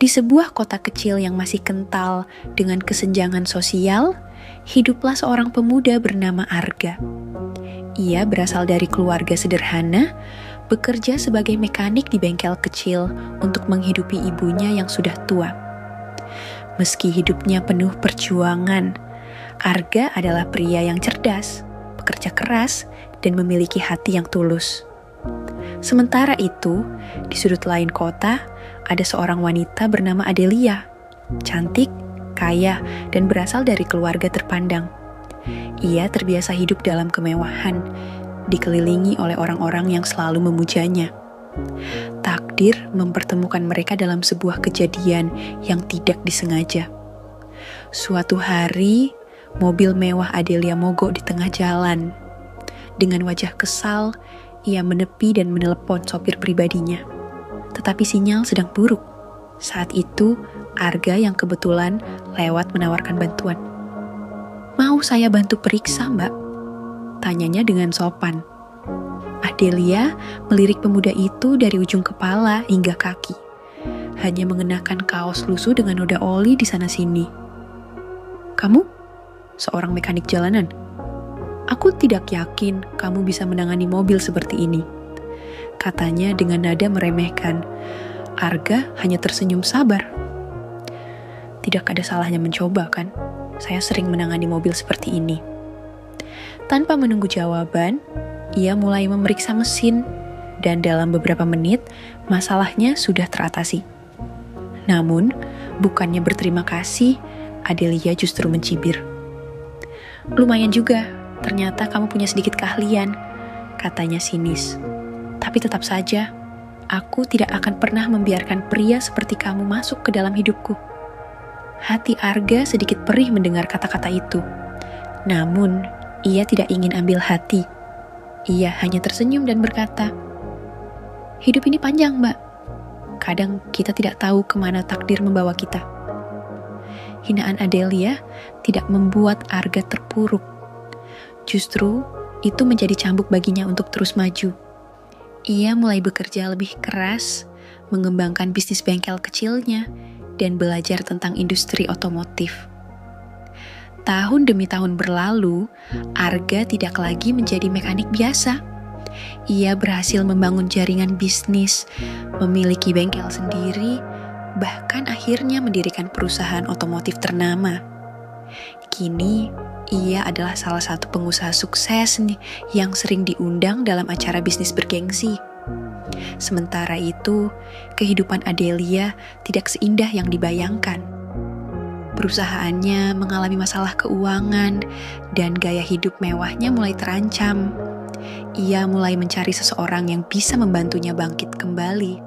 Di sebuah kota kecil yang masih kental dengan kesenjangan sosial, hiduplah seorang pemuda bernama Arga. Ia berasal dari keluarga sederhana, bekerja sebagai mekanik di bengkel kecil untuk menghidupi ibunya yang sudah tua. Meski hidupnya penuh perjuangan, Arga adalah pria yang cerdas, bekerja keras, dan memiliki hati yang tulus. Sementara itu, di sudut lain kota, ada seorang wanita bernama Adelia, cantik, kaya, dan berasal dari keluarga terpandang. Ia terbiasa hidup dalam kemewahan, dikelilingi oleh orang-orang yang selalu memujanya. Takdir mempertemukan mereka dalam sebuah kejadian yang tidak disengaja. Suatu hari, mobil mewah Adelia mogok di tengah jalan. Dengan wajah kesal, ia menepi dan menelepon sopir pribadinya. Tetapi sinyal sedang buruk. Saat itu, Arga yang kebetulan lewat menawarkan bantuan. "Mau saya bantu periksa, Mbak?" tanyanya dengan sopan. Adelia melirik pemuda itu dari ujung kepala hingga kaki. Hanya mengenakan kaos lusuh dengan noda oli di sana-sini. "Kamu? Seorang mekanik jalanan? Aku tidak yakin kamu bisa menangani mobil seperti ini," katanya dengan nada meremehkan. Arga hanya tersenyum sabar. "Tidak ada salahnya mencoba, kan? Saya sering menangani mobil seperti ini." Tanpa menunggu jawaban, ia mulai memeriksa mesin, dan dalam beberapa menit, masalahnya sudah teratasi. Namun, bukannya berterima kasih, Adelia justru mencibir. "Lumayan juga, ternyata kamu punya sedikit keahlian," katanya sinis. "Tapi tetap saja, aku tidak akan pernah membiarkan pria seperti kamu masuk ke dalam hidupku." Hati Arga sedikit perih mendengar kata-kata itu. Namun, ia tidak ingin ambil hati. Ia hanya tersenyum dan berkata, "Hidup ini panjang, Mbak. Kadang kita tidak tahu kemana takdir membawa kita." Hinaan Adelia tidak membuat Arga terpuruk. Justru, itu menjadi cambuk baginya untuk terus maju. Ia mulai bekerja lebih keras, mengembangkan bisnis bengkel kecilnya, dan belajar tentang industri otomotif. Tahun demi tahun berlalu, Arga tidak lagi menjadi mekanik biasa. Ia berhasil membangun jaringan bisnis, memiliki bengkel sendiri, bahkan akhirnya mendirikan perusahaan otomotif ternama. Kini, ia adalah salah satu pengusaha sukses yang sering diundang dalam acara bisnis bergengsi. Sementara itu, kehidupan Adelia tidak seindah yang dibayangkan. Perusahaannya mengalami masalah keuangan dan gaya hidup mewahnya mulai terancam. Ia mulai mencari seseorang yang bisa membantunya bangkit kembali.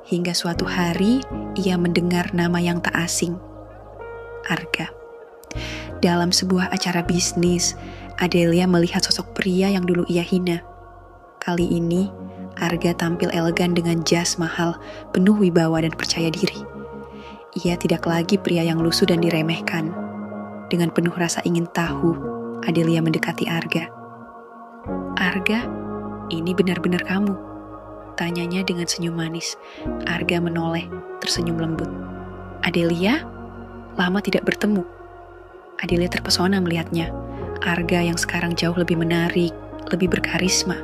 Hingga suatu hari, ia mendengar nama yang tak asing, Arga. Dalam sebuah acara bisnis, Adelia melihat sosok pria yang dulu ia hina. Kali ini, Arga tampil elegan dengan jas mahal, penuh wibawa dan percaya diri. Ia tidak lagi pria yang lusuh dan diremehkan. Dengan penuh rasa ingin tahu, Adelia mendekati Arga. "Arga, ini benar-benar kamu?" tanyanya dengan senyum manis. Arga menoleh, tersenyum lembut. "Adelia, lama tidak bertemu." Adelia terpesona melihatnya. Arga yang sekarang jauh lebih menarik, lebih berkarisma.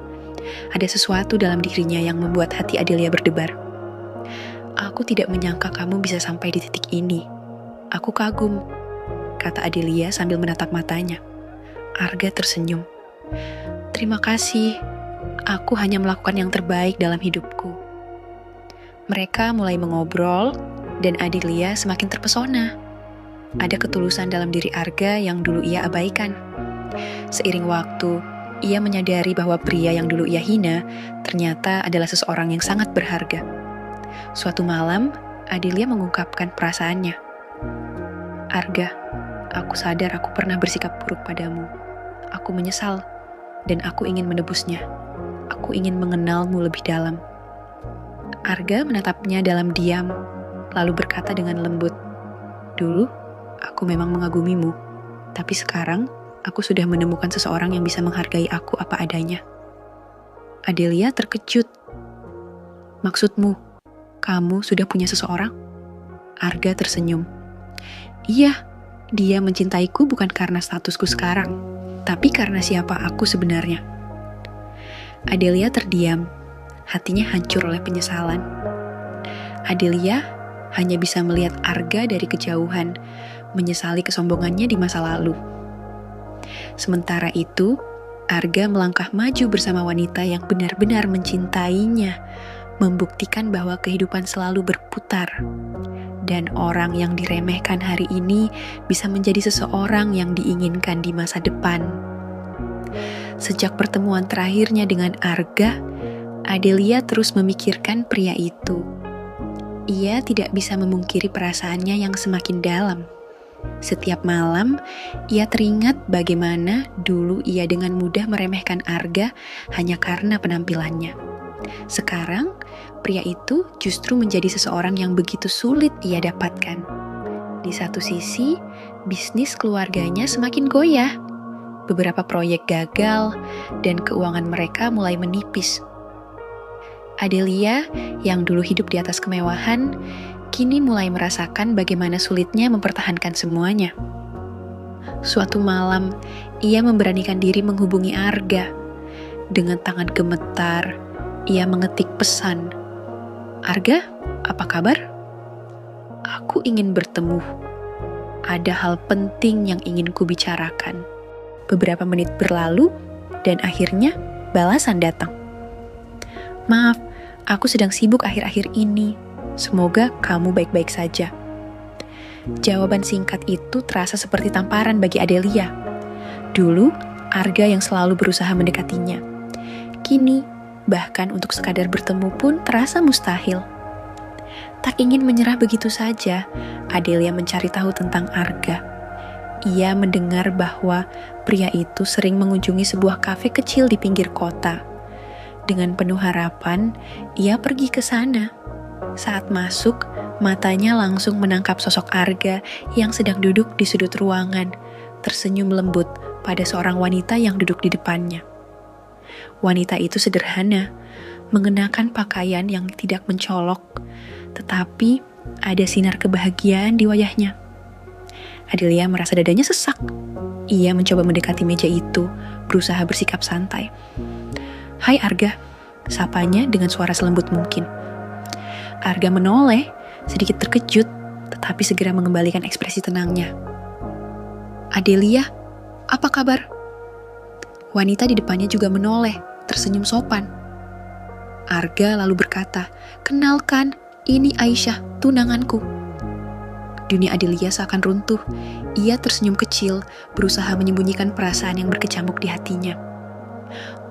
Ada sesuatu dalam dirinya yang membuat hati Adelia berdebar. "Aku tidak menyangka kamu bisa sampai di titik ini. Aku kagum," kata Adelia sambil menatap matanya. Arga tersenyum. "Terima kasih. Aku hanya melakukan yang terbaik dalam hidupku." Mereka mulai mengobrol, dan Adelia semakin terpesona. Ada ketulusan dalam diri Arga yang dulu ia abaikan. Seiring waktu, ia menyadari bahwa pria yang dulu ia hina ternyata adalah seseorang yang sangat berharga. Suatu malam, Adelia mengungkapkan perasaannya. "Arga, aku sadar aku pernah bersikap buruk padamu. Aku menyesal, dan aku ingin menebusnya. Aku ingin mengenalmu lebih dalam." Arga menatapnya dalam diam, lalu berkata dengan lembut, "Dulu, aku memang mengagumimu, tapi sekarang aku sudah menemukan seseorang yang bisa menghargai aku apa adanya." Adelia terkejut. "Maksudmu, kamu sudah punya seseorang?" Arga tersenyum. Iya, dia mencintaiku bukan karena statusku sekarang, tapi karena siapa aku sebenarnya. Adelia terdiam, hatinya hancur oleh penyesalan. Adelia hanya bisa melihat Arga dari kejauhan, menyesali kesombongannya di masa lalu. Sementara itu, Arga melangkah maju bersama wanita yang benar-benar mencintainya, membuktikan bahwa kehidupan selalu berputar. Dan orang yang diremehkan hari ini bisa menjadi seseorang yang diinginkan di masa depan. Sejak pertemuan terakhirnya dengan Arga, Adelia terus memikirkan pria itu. Ia tidak bisa memungkiri perasaannya yang semakin dalam. Setiap malam, ia teringat bagaimana dulu ia dengan mudah meremehkan Arga hanya karena penampilannya. Sekarang, pria itu justru menjadi seseorang yang begitu sulit ia dapatkan. Di satu sisi, bisnis keluarganya semakin goyah. Beberapa proyek gagal, dan keuangan mereka mulai menipis. Adelia, yang dulu hidup di atas kemewahan, kini mulai merasakan bagaimana sulitnya mempertahankan semuanya. Suatu malam, ia memberanikan diri menghubungi Arga. Dengan tangan gemetar, ia mengetik pesan. Arga, apa kabar? Aku ingin bertemu. Ada hal penting yang ingin kubicarakan. Beberapa menit berlalu, dan akhirnya balasan datang. Maaf, aku sedang sibuk akhir-akhir ini. Semoga kamu baik-baik saja. Jawaban singkat itu terasa seperti tamparan bagi Adelia. Dulu, Arga yang selalu berusaha mendekatinya. Kini, bahkan untuk sekadar bertemu pun terasa mustahil. Tak ingin menyerah begitu saja, Adelia mencari tahu tentang Arga. Ia mendengar bahwa pria itu sering mengunjungi sebuah kafe kecil di pinggir kota. Dengan penuh harapan, ia pergi ke sana. Saat masuk, matanya langsung menangkap sosok Arga yang sedang duduk di sudut ruangan, tersenyum lembut pada seorang wanita yang duduk di depannya. Wanita itu sederhana, mengenakan pakaian yang tidak mencolok, tetapi ada sinar kebahagiaan di wajahnya. Adelia merasa dadanya sesak. Ia mencoba mendekati meja itu, berusaha bersikap santai. Hai Arga, sapanya dengan suara selembut mungkin. Arga menoleh, sedikit terkejut, tetapi segera mengembalikan ekspresi tenangnya. Adelia, apa kabar? Wanita di depannya juga menoleh, tersenyum sopan. Arga lalu berkata, kenalkan, ini Aisyah, tunanganku. Dunia Adelia seakan runtuh. Ia tersenyum kecil, berusaha menyembunyikan perasaan yang berkecamuk di hatinya.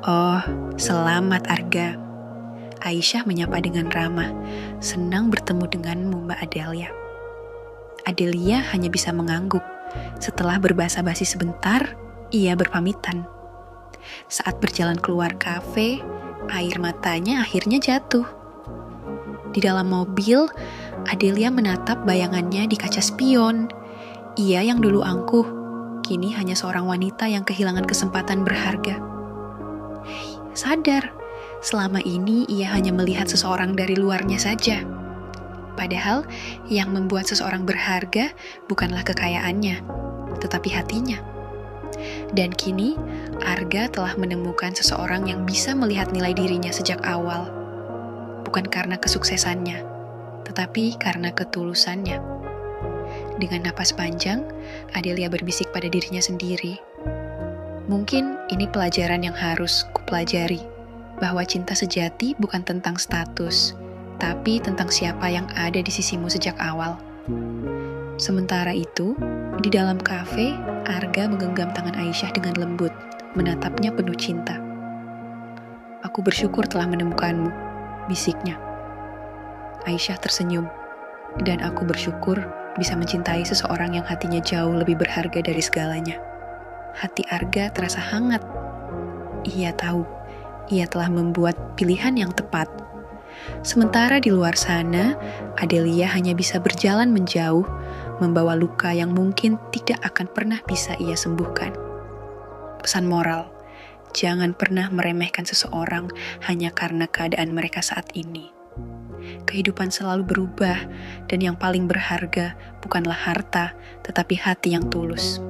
Oh, selamat Arga. Aisyah menyapa dengan ramah. Senang bertemu denganmu, Mbak Adelia. Adelia hanya bisa mengangguk. Setelah berbasa-basi sebentar, ia berpamitan. Saat berjalan keluar kafe, air matanya akhirnya jatuh. Di dalam mobil, Adelia menatap bayangannya di kaca spion. Ia yang dulu angkuh, kini hanya seorang wanita yang kehilangan kesempatan berharga. Sadar, selama ini ia hanya melihat seseorang dari luarnya saja. Padahal yang membuat seseorang berharga bukanlah kekayaannya, tetapi hatinya. Dan kini, Arga telah menemukan seseorang yang bisa melihat nilai dirinya sejak awal. Bukan karena kesuksesannya, tetapi karena ketulusannya. Dengan napas panjang, Adelia berbisik pada dirinya sendiri. Mungkin ini pelajaran yang harus kupelajari, bahwa cinta sejati bukan tentang status, tapi tentang siapa yang ada di sisimu sejak awal. Sementara itu, di dalam kafe, Arga menggenggam tangan Aisyah dengan lembut, menatapnya penuh cinta. Aku bersyukur telah menemukanmu, bisiknya. Aisyah tersenyum, dan aku bersyukur bisa mencintai seseorang yang hatinya jauh lebih berharga dari segalanya. Hati Arga terasa hangat. Ia tahu, ia telah membuat pilihan yang tepat. Sementara di luar sana, Adelia hanya bisa berjalan menjauh, membawa luka yang mungkin tidak akan pernah bisa ia sembuhkan. Pesan moral, jangan pernah meremehkan seseorang hanya karena keadaan mereka saat ini. kehidupan selalu berubah, dan yang paling berharga bukanlah harta, tetapi hati yang tulus.